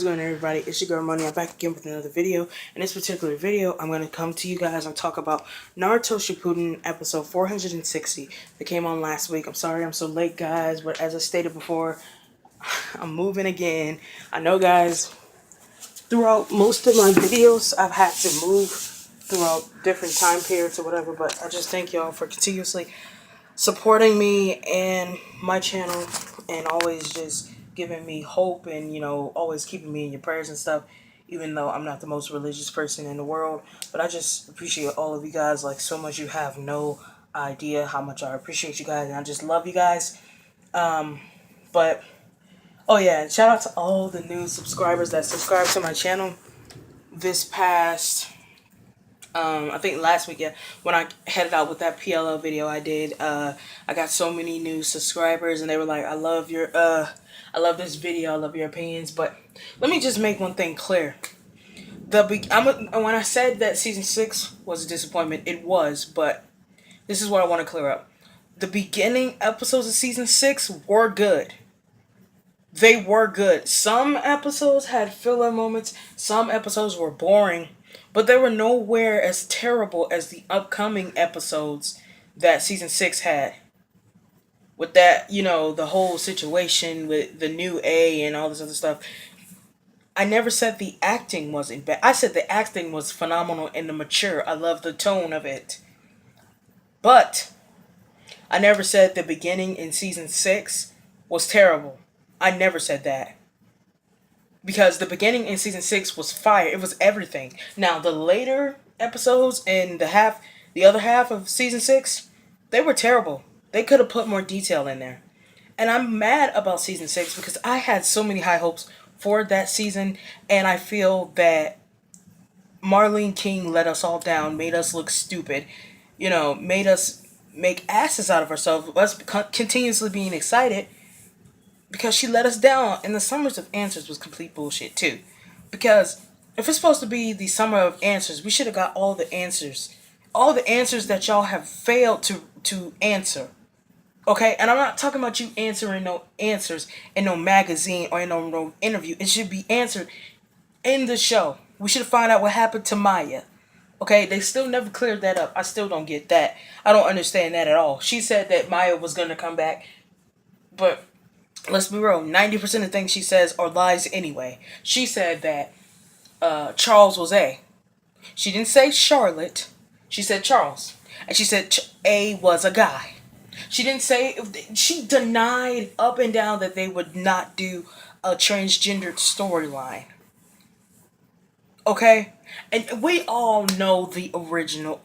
What's going on, everybody? It's your girl Money. I'm back again with another video. In this particular video, I'm going to come to you guys and talk about Naruto Shippuden episode 460 that came on last week. I'm sorry I'm so late, guys, but as I stated before, I'm moving again. I know, guys, throughout most of my videos, I've had to move throughout different time periods or whatever, but I just thank y'all for continuously supporting me and my channel and always just giving me hope and, always keeping me in your prayers and stuff, even though I'm not the most religious person in the world. But I just appreciate all of you guys like so much. You have no idea how much I appreciate you guys, and I just love you guys. But oh yeah, shout out to all the new subscribers that subscribed to my channel this past I think last week, yeah, when I headed out with that PLL video I did. I got so many new subscribers, and they were like, I love this video, I love your opinions. But let me just make one thing clear. When I said that season 6 was a disappointment, it was, but this is what I want to clear up. The beginning episodes of season 6 were good. They were good. Some episodes had filler moments, some episodes were boring, but they were nowhere as terrible as the upcoming episodes that season 6 had. With that, the whole situation with the new A and all this other stuff. I never said the acting wasn't bad. I said the acting was phenomenal and the mature. I love the tone of it. But I never said the beginning in season 6 was terrible. I never said that. Because the beginning in season 6 was fire. It was everything. Now, the later episodes and the other half of season 6, they were terrible. They could have put more detail in there. And I'm mad about season 6 because I had so many high hopes for that season. And I feel that Marlene King let us all down, made us look stupid, made us make asses out of ourselves, us continuously being excited. Because she let us down, and the Summers of Answers was complete bullshit too. Because if it's supposed to be the Summer of Answers, we should have got all the answers. All the answers that y'all have failed to answer. Okay? And I'm not talking about you answering no answers in no magazine or in no interview. It should be answered in the show. We should find out what happened to Maya. Okay? They still never cleared that up. I still don't get that. I don't understand that at all. She said that Maya was going to come back, but let's be real, 90% of things she says are lies anyway. She said that Charles was A. She didn't say Charlotte. She said Charles. And she said A was a guy. She didn't say... She denied up and down that they would not do a transgendered storyline. Okay? And we all know the original,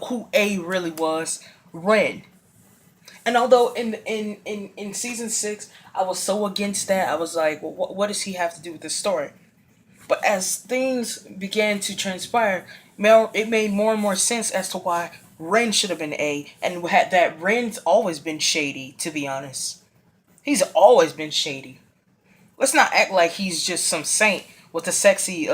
who A really was, Ren. And although in season 6, I was so against that, I was like, well, what does he have to do with this story? But as things began to transpire, it made more and more sense as to why Ren should have been A, and that Ren's always been shady, to be honest. He's always been shady. Let's not act like he's just some saint with a sexy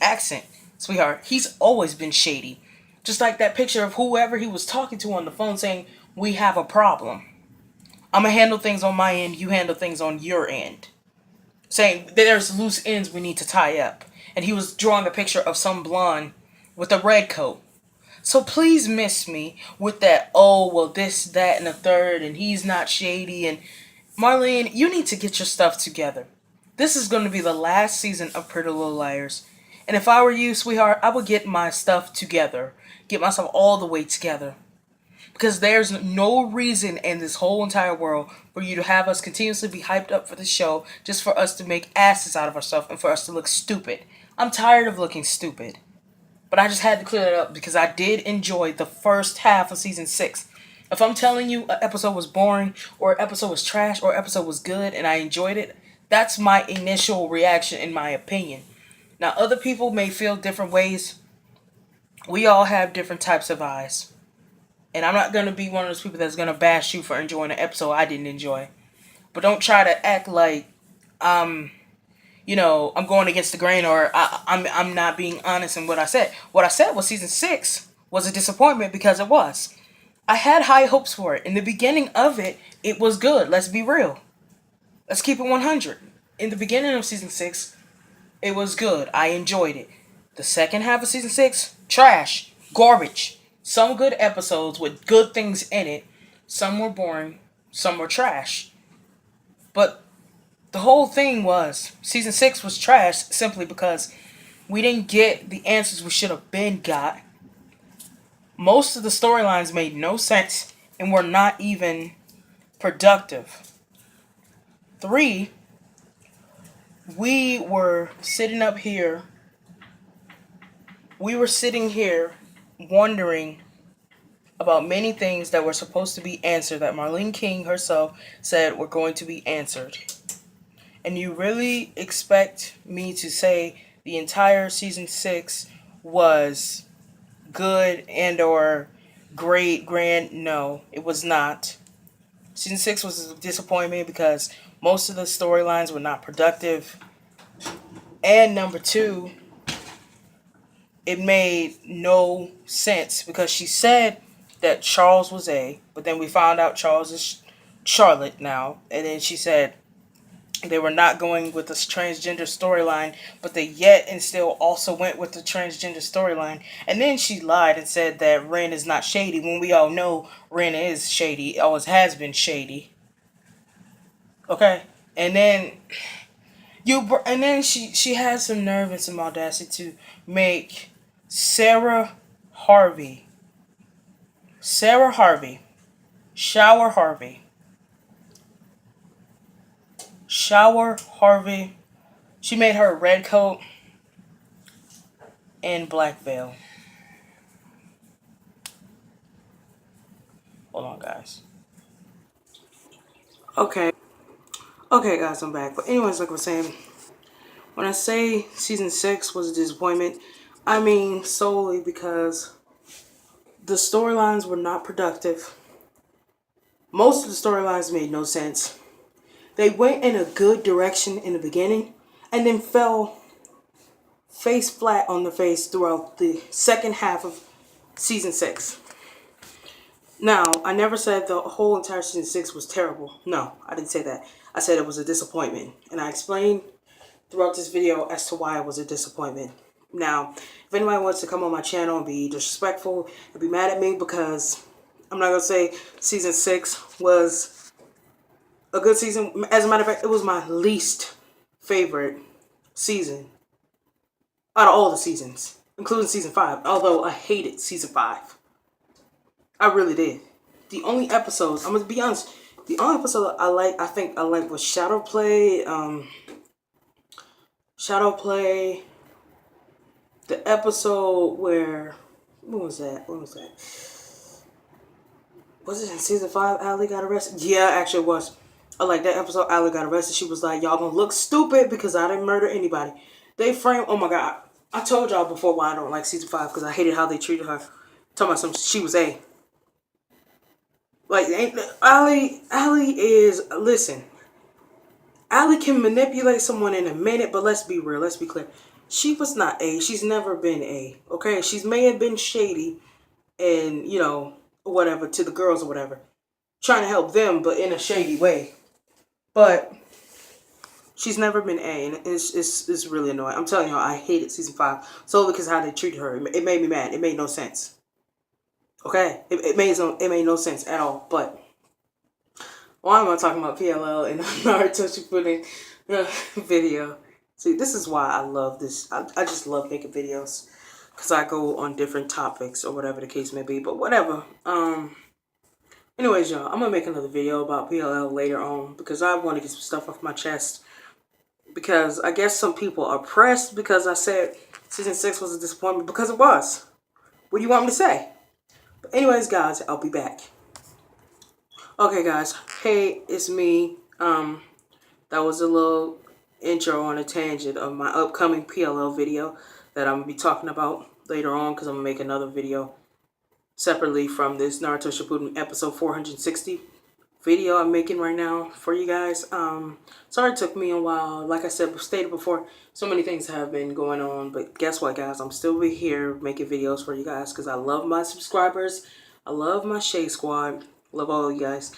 accent, sweetheart. He's always been shady. Just like that picture of whoever he was talking to on the phone saying, we have a problem. I'm going to handle things on my end, you handle things on your end. Saying there's loose ends we need to tie up. And he was drawing a picture of some blonde with a red coat. So please miss me with that, oh, well, this, that, and the third, and he's not shady. And Marlene, you need to get your stuff together. This is going to be the last season of Pretty Little Liars. And if I were you, sweetheart, I would get my stuff together. Get myself all the way together. Because there's no reason in this whole entire world for you to have us continuously be hyped up for the show just for us to make asses out of ourselves and for us to look stupid. I'm tired of looking stupid. But I just had to clear that up because I did enjoy the first half of season 6. If I'm telling you an episode was boring or an episode was trash or an episode was good and I enjoyed it, that's my initial reaction in my opinion. Now other people may feel different ways. We all have different types of eyes. And I'm not going to be one of those people that's going to bash you for enjoying an episode I didn't enjoy. But don't try to act like I'm going against the grain or I'm not being honest in what I said. What I said was season 6 was a disappointment because it was. I had high hopes for it. In the beginning of it, it was good. Let's be real. Let's keep it 100. In the beginning of season 6, It was good. I enjoyed it. The second half of season 6, trash, garbage. Some good episodes with good things in it. Some were boring. Some were trash. But the whole thing was season 6 was trash simply because we didn't get the answers we should have been got. Most of the storylines made no sense and were not even productive. 3, we were sitting up here. We were sitting here wondering about many things that were supposed to be answered that Marlene King herself said were going to be answered. And you really expect me to say the entire season 6 was good and or great, grand? No, it was not. Season 6 was a disappointment because most of the storylines were not productive. And number 2, it made no sense because she said that Charles was A, but then we found out Charles is Charlotte now. And then she said they were not going with this transgender storyline, but they yet and still also went with the transgender storyline. And then she lied and said that Ren is not shady when we all know Ren is shady, always has been shady. Okay? And then she had some nerve and some audacity to make Sarah Harvey, Shower Harvey, Shower Harvey. She made her a red coat and black veil. Hold on, guys. Okay. Okay, guys, I'm back. But anyways, like I was saying, when I say season 6 was a disappointment, I mean solely because the storylines were not productive. Most of the storylines made no sense. They went in a good direction in the beginning and then fell face flat on the face throughout the second half of season 6. Now, I never said the whole entire season 6 was terrible. No, I didn't say that. I said it was a disappointment. And I explained throughout this video as to why it was a disappointment. Now, if anybody wants to come on my channel and be disrespectful and be mad at me because I'm not going to say season 6 was a good season. As a matter of fact, it was my least favorite season out of all the seasons, including season 5. Although I hated season 5. I really did. The only episodes, I'm going to be honest, the only episode I think I like was Shadow Play, the episode where, when was that? Was it in season 5, Allie got arrested? Yeah, actually it was. I like that episode, Allie got arrested. She was like, y'all gonna look stupid because I didn't murder anybody. They framed, oh my God. I told y'all before why I don't like season 5 because I hated how they treated her. Talking about she was A. Like, Allie is, listen, Allie can manipulate someone in a minute, but let's be real, let's be clear. She was not A. She's never been A. Okay? She may have been shady and, you know, whatever, to the girls or whatever. Trying to help them, but in a shady way. But she's never been A, and it's really annoying. I'm telling you, I hated season 5 solely because how they treated her. It made me mad. It made no sense. Okay? It made no sense at all. But why am I talking about PLL and Naruto Shippuden video? See, this is why I love this. I just love making videos because I go on different topics or whatever the case may be. But whatever. Anyways, y'all, I'm gonna make another video about PLL later on because I want to get some stuff off my chest. Because I guess some people are pressed because I said season 6 was a disappointment because it was. What do you want me to say? But anyways, guys, I'll be back. Okay, guys. Hey, it's me. That was a little intro on a tangent of my upcoming PLL video that I'm going to be talking about later on because I'm going to make another video separately from this Naruto Shippuden episode 460 video I'm making right now for you guys. Sorry it took me a while. Like I stated before, so many things have been going on, but guess what, guys? I'm still here making videos for you guys because I love my subscribers. I love my Shade Squad. Love all of you guys.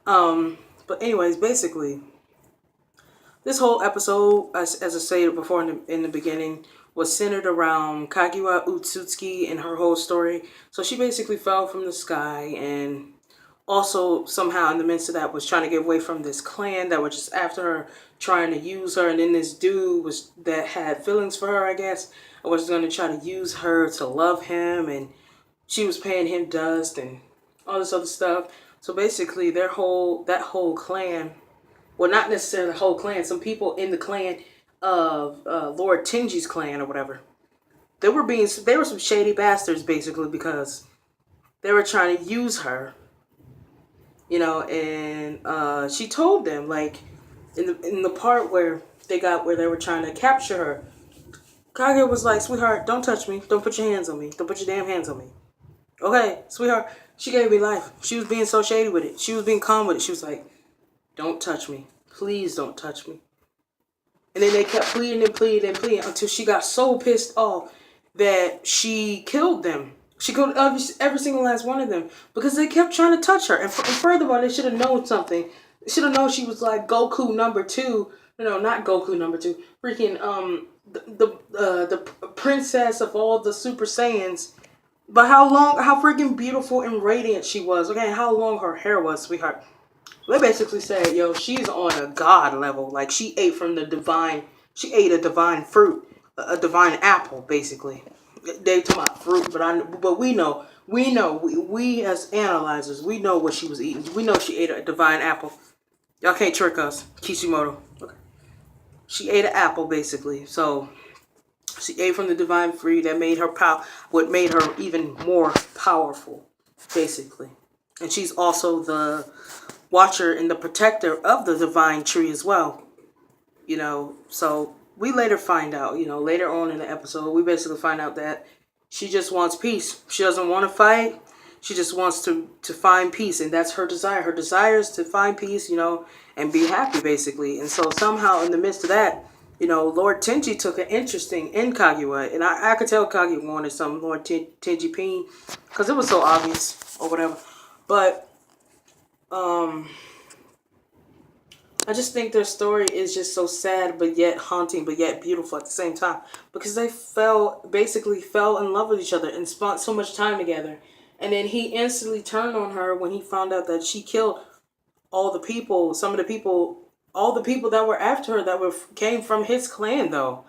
But anyways, basically, This whole episode, as I stated before in the beginning, was centered around Kaguya Utsutsuki and her whole story. So she basically fell from the sky, and also somehow in the midst of that was trying to get away from this clan that were just after her, trying to use her. And then this dude was that had feelings for her, I guess, was going to try to use her to love him, and she was paying him dust and all this other stuff. So basically, that whole clan, well, not necessarily the whole clan, some people in the clan of Lord Tenji's clan or whatever, they were some shady bastards basically, because they were trying to use her, and she told them, like, in the part where they were trying to capture her, Kage was like, "Sweetheart, don't touch me. Don't put your hands on me. Don't put your damn hands on me." Okay, sweetheart. She gave me life. She was being so shady with it. She was being calm with it. She was like, "Don't touch me. Please don't touch me." And then they kept pleading and pleading and pleading until she got so pissed off that she killed them. She killed every single last one of them because they kept trying to touch her. And furthermore, they should have known something. They should have known she was like Goku number 2. No, not Goku number 2. Freaking the princess of all the Super Saiyans. But how freaking beautiful and radiant she was. Okay, how long her hair was, sweetheart. They basically said, yo, she's on a god level. Like, she ate a divine fruit, a divine apple, basically. They talk about fruit, but we as analyzers, we know what she was eating. We know she ate a divine apple. Y'all can't trick us, Kishimoto. Okay. She ate an apple, basically. So she ate from the divine fruit that made her what made her even more powerful, basically. And she's also the watcher and the protector of the divine tree as well. So we later find out, later on in the episode, we basically find out that she just wants peace. She doesn't want to fight. She just wants to find peace, and that's her desire. Her desire is to find peace, and be happy, basically. And so somehow in the midst of that, Lord Tenji took an interesting in Kaguya, and I could tell Kaguya wanted some Lord Tenji Peen, because it was so obvious or whatever. But I just think their story is just so sad, but yet haunting, but yet beautiful at the same time. Because they basically fell in love with each other and spent so much time together. And then he instantly turned on her when he found out that she killed all the people, all the people that were after her came from his clan, though.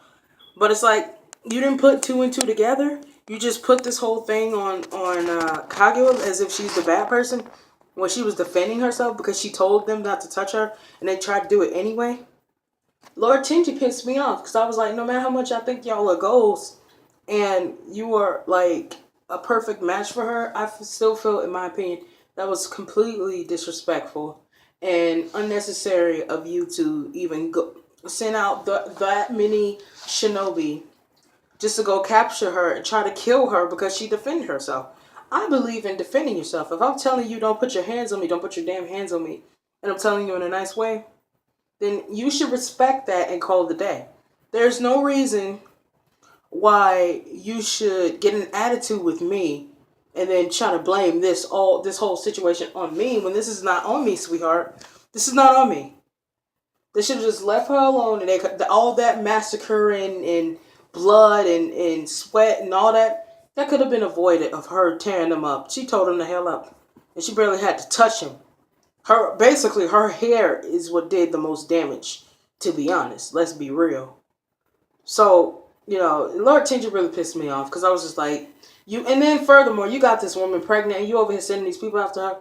But it's like, you didn't put two and two together. You just put this whole thing on Kaguya as if she's the bad person when she was defending herself because she told them not to touch her and they tried to do it anyway. Lord Tenji pissed me off because I was like, no matter how much I think y'all are goals and you were like a perfect match for her, I still feel, in my opinion, that was completely disrespectful and unnecessary of you to even send out that many shinobi just to go capture her and try to kill her because she defended herself. I believe in defending yourself. If I'm telling you don't put your hands on me, don't put your damn hands on me, and I'm telling you in a nice way, then you should respect that and call it a day. There's no reason why you should get an attitude with me and then try to blame this whole situation on me when this is not on me, sweetheart. This is not on me. They should have just left her alone, and all that massacring and blood and sweat and all that could have been avoided of her tearing them up. She told him the hell up, and she barely had to touch him. Her hair is what did the most damage, to be honest. Let's be real. So, Lord Tenji really pissed me off because I was just like, and then furthermore, you got this woman pregnant and you over here sending these people after her.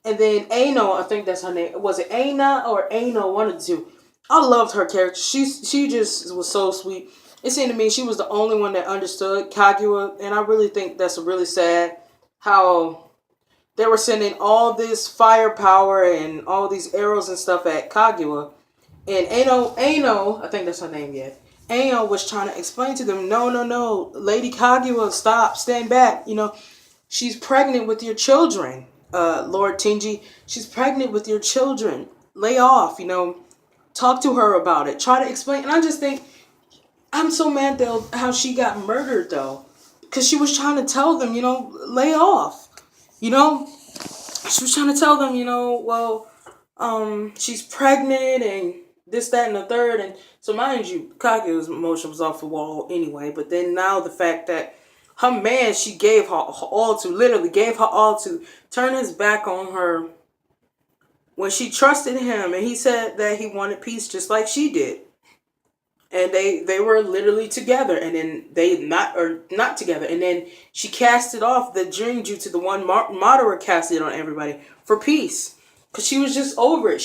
And then Aino, I think that's her name. Was it Aina or Aino? One of the two. I loved her character. She just was so sweet. It seemed to me she was the only one that understood Kaguya, and I really think that's really sad how they were sending all this firepower and all these arrows and stuff at Kaguya. And Aino, I think that's her name, yeah. Aino was trying to explain to them, no, Lady Kaguya, stop, stand back. She's pregnant with your children, Lord Tenji. She's pregnant with your children. Lay off, talk to her about it. Try to explain. And I just think, I'm so mad, though, how she got murdered, though. Because she was trying to tell them, lay off. She was trying to tell them, she's pregnant and this, that, and the third. And so, mind you, Kaguya's emotion was off the wall anyway. But then now the fact that her man she gave her all to, literally gave her all to, turned his back on her when she trusted him, and he said that he wanted peace just like she did. And they were literally together, and then they not together, and then she casted off the dream due to the one Madara casted on everybody for peace, because she was just over it.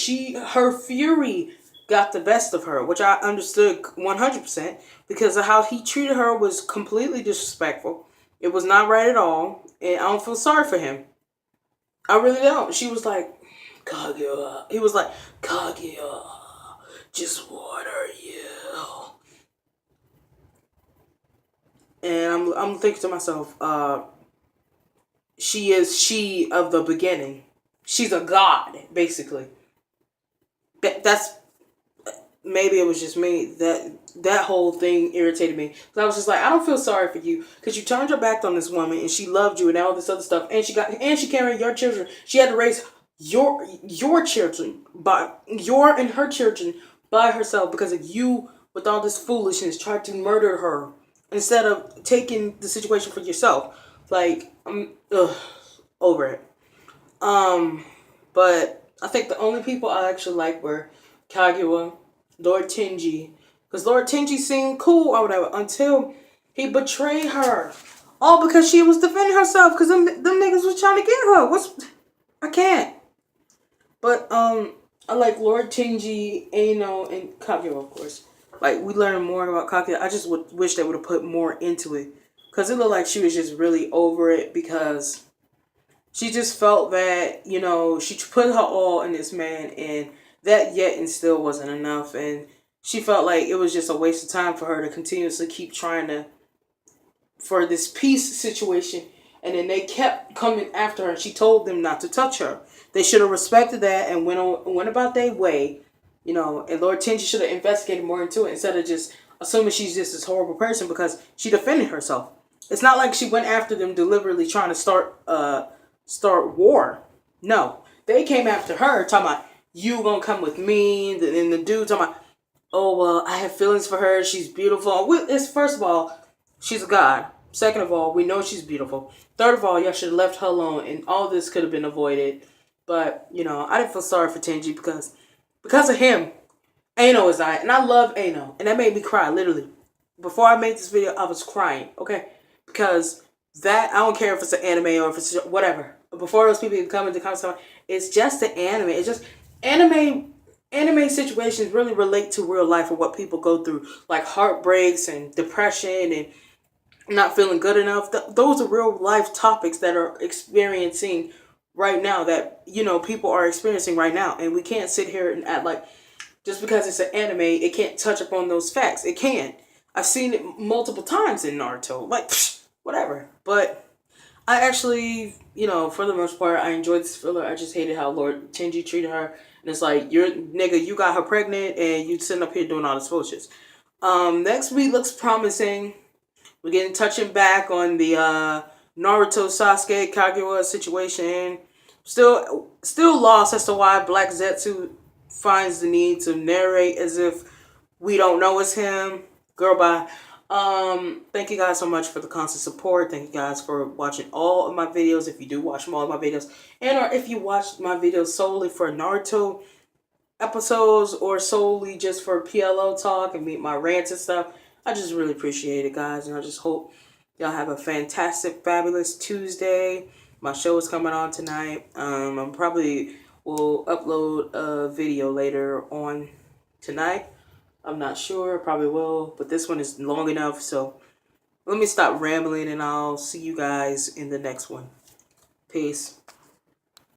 Her fury got the best of her, which I understood 100%, because of how he treated her was completely disrespectful. It was not right at all, and I don't feel sorry for him. I really don't. She was like, Kaguya. He was like, Kaguya, just what are you? And I'm thinking to myself, she is she of the beginning. She's a god, basically. That's maybe it was just me that whole thing irritated me. So I was just like, I don't feel sorry for you because you turned your back on this woman and she loved you and all this other stuff, and she carried your children. She had to raise your children by and her children by herself because of you with all this foolishness tried to murder her instead of taking the situation for yourself. Like, I'm over it. But I think the only people I actually liked were Kaguya, Lord Tenji. Because Lord Tenji seemed cool or whatever until he betrayed her. All because she was defending herself because them niggas was trying to get her. I can't. But I like Lord Tenji, Aino, and Kaguya, of course. Like, we learned more about Kaguya. I just wish they would have put more into it. Because it looked like she was just really over it because she just felt that, she put her all in this man and that yet and still wasn't enough. And she felt like it was just a waste of time for her to continuously keep trying for this peace situation. And then they kept coming after her. She told them not to touch her. They should have respected that and went about their way. And Lord Tenji should have investigated more into it instead of just assuming she's just this horrible person because she defended herself. It's not like she went after them deliberately trying to start war. No. They came after her talking about, you gonna come with me, and the dude talking about, oh, well, I have feelings for her, she's beautiful. First of all, she's a god. Second of all, we know she's beautiful. Third of all, y'all should have left her alone, and all this could have been avoided. But, I didn't feel sorry for Tenji because of him, Aino is dying. And I love Aino. And that made me cry, literally. Before I made this video, I was crying, okay? Because I don't care if it's an anime or if it's whatever. Before those people come into contact, it's just an anime. It's just anime situations really relate to real life and what people go through. Like heartbreaks and depression and not feeling good enough. Those are real life topics that are experiencing right now that, people are experiencing right now. And we can't sit here and act like just because it's an anime, it can't touch upon those facts. It can. I've seen it multiple times in Naruto. Like, whatever. But I actually, for the most part, I enjoyed this filler. I just hated how Lord Tenji treated her. And it's like, you got her pregnant and you sitting up here doing all this bullshit. Next week looks promising. We're getting touching back on the Naruto Sasuke Kaguya situation. Still lost as to why Black Zetsu finds the need to narrate as if we don't know it's him. Girl, bye. Thank you guys so much for the constant support. Thank you guys for watching all of my videos. If you do watch all of my videos, or if you watch my videos solely for Naruto episodes or solely just for PLO talk and meet my rants and stuff, I just really appreciate it, guys. And I just hope y'all have a fantastic, fabulous Tuesday. My show is coming on tonight. I probably will upload a video later on tonight. I'm not sure. Probably will. But this one is long enough. So let me stop rambling and I'll see you guys in the next one. Peace.